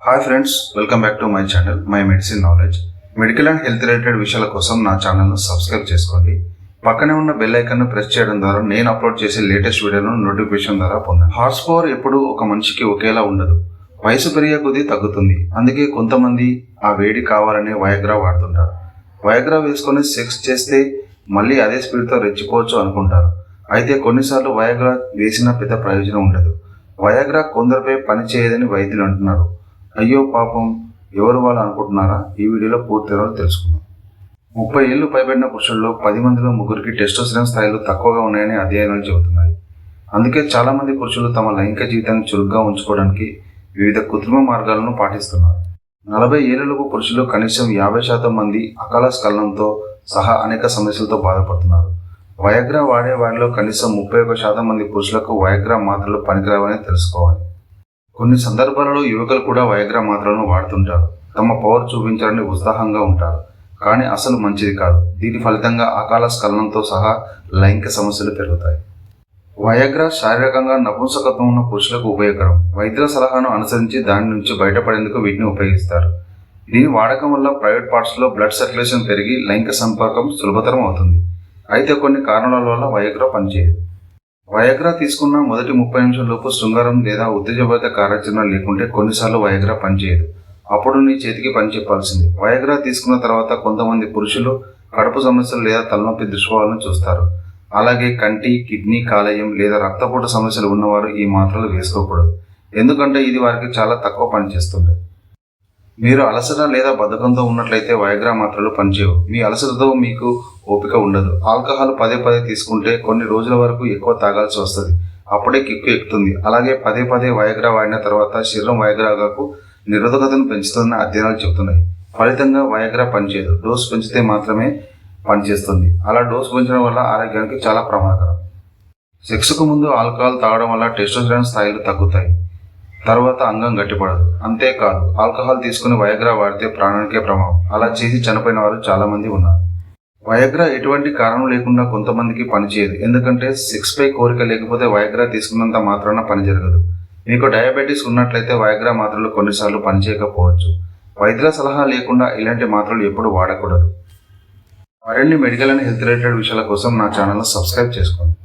Hi friends, welcome back to my channel my medicine knowledge. Medical and health related విషయాల కోసం నా ఛానల్ను subscribe చేసుకోండి. పక్కనే ఉన్న బెల్ ఐకాన్ను ప్రెస్ చేయడం ద్వారా నేను అప్లోడ్ చేసే లేటెస్ట్ వీడియోలను నోటిఫికేషన్ ద్వారా పొందండి. హార్స్ పవర్ ఎప్పుడూ ఒక మనిషికి ఒకేలా ఉండదు. వయసు పెరిగే కొద్దీ తగ్గుతుంది. అందుకే కొంతమంది ఆ వేడి కావాలనే వయాగ్రా వాడుతుంటారు. వయాగ్రా వేసుకొని సెక్స్ చేస్తే మళ్ళీ అదే స్పీడ్తో రెచ్చిపోవచ్చు అనుకుంటారు. అయితే కొన్నిసార్లు వయాగ్రా వేసిన పెద్ద ప్రయోజనం ఉండదు. వయాగ్రా కొందరిపై పని చేయదని వైద్యులు అంటున్నారు. అయ్యో పాపం, ఎవరు వాళ్ళు అనుకుంటున్నారా? ఈ వీడియోలో పూర్తి వివరాలు తెలుసుకుందాం. 30 ఏళ్లు పైబడిన పురుషుల్లో 10 మందిలో 3కి టెస్టోస్టెరాన్ స్థాయిలు తక్కువగా ఉన్నాయని అధ్యయనాలు చెబుతున్నాయి. అందుకే చాలామంది పురుషులు తమ లైంగిక జీవితాన్ని చురుగ్గా ఉంచుకోవడానికి వివిధ కృత్రిమ మార్గాలను పాటిస్తున్నారు. 40 ఏళ్లలోపు పురుషులు కనీసం 50% మంది అకాల స్ఖలనంతో సహా అనేక సమస్యలతో బాధపడుతున్నారు. వయాగ్రా వాడే వారిలో కనీసం 31% మంది పురుషులకు వయాగ్రా మాత్రలు పనికిరావని తెలుసుకోవాలి. కొన్ని సందర్భాలలో యువకులు కూడా వయాగ్రా మాత్రలను వాడుతుంటారు. తమ పవర్ చూపించాలని ఉత్సాహంగా ఉంటారు, కానీ అసలు మంచిది కాదు. దీని ఫలితంగా అకాల స్ఖలనంతో సహా లైంగిక సమస్యలు పెరుగుతాయి. వయాగ్రా శారీరకంగా నపుంసకత్వం ఉన్న పురుషులకు ఉపయోగకరం. వైద్యుల సలహాను అనుసరించి దాని నుంచి బయటపడేందుకు వీటిని ఉపయోగిస్తారు. దీని వాడకం వల్ల ప్రైవేట్ పార్ట్స్లో బ్లడ్ సర్క్యులేషన్ పెరిగి లైంగిక సంపర్కం సులభతరం అవుతుంది. అయితే కొన్ని కారణాల వల్ల వయాగ్రా పనిచేయదు. వయాగ్రా తీసుకున్న మొదటి 30 నిమిషాలలోపు శృంగారం లేదా ఉత్తేజభరిత కార్యాచరణ లేకుంటే కొన్నిసార్లు వయాగ్రా పనిచేయదు. అప్పుడు నీ చేతికి పని చెప్పాల్సింది. వయాగ్రా తీసుకున్న తర్వాత కొంతమంది పురుషులు కడుపు సమస్యలు లేదా తలనొప్పి దుష్ప్రభావాలను చూస్తారు. అలాగే కంటి, కిడ్నీ, కాలేయం లేదా రక్తపోటు సమస్యలు ఉన్నవారు ఈ మాత్రలు వేసుకోకూడదు. ఎందుకంటే ఇది వారికి చాలా తక్కువ పనిచేస్తుంది. మీరు అలసట లేదా బద్ధకంతో ఉన్నట్లయితే వయాగ్రా మాత్రలు పనిచేయవు. మీ అలసటతో మీకు ఓపిక ఉండదు. ఆల్కహాల్ పదే పదే తీసుకుంటే కొన్ని రోజుల వరకు ఎక్కువ తాగాల్సి వస్తుంది. అప్పుడే కిక్కు ఎక్కుతుంది. అలాగే పదే పదే వయాగ్రా వాడిన తర్వాత శరీరం వయాగ్రాకు నిరోధకతను పెంచుతుందని అధ్యయనాలు చెబుతున్నాయి. ఫలితంగా వయాగ్రా పనిచేయదు. డోసు పెంచితే మాత్రమే పనిచేస్తుంది. అలా డోసు పెంచడం వల్ల ఆరోగ్యానికి చాలా ప్రమాదకరం. సెక్స్కు ముందు ఆల్కహాల్ తాగడం వల్ల టెస్టోస్టెరాన్ స్థాయిలు తగ్గుతాయి. తర్వాత అంగం గట్టిపడదు. అంతేకాదు, ఆల్కహాల్ తీసుకుని వయాగ్రా వాడితే ప్రాణానికే ప్రమాదం. అలా చేసి చనిపోయిన వారు చాలామంది ఉన్నారు. వయాగ్రా ఎటువంటి కారణం లేకుండా కొంతమందికి పనిచేయదు. ఎందుకంటే సెక్స్పై కోరిక లేకపోతే వయాగ్రా తీసుకున్నంత మాత్రాన పని జరగదు. మీకు డయాబెటీస్ ఉన్నట్లయితే వయాగ్రా మాత్రలు కొన్నిసార్లు పనిచేయకపోవచ్చు. వైద్యుల సలహా లేకుండా ఇలాంటి మాత్రలు ఎప్పుడు వాడకూడదు. మరిన్ని మెడికల్ అండ్ హెల్త్ రిలేటెడ్ విషయాల కోసం నా ఛానల్ను సబ్స్క్రైబ్ చేసుకోండి.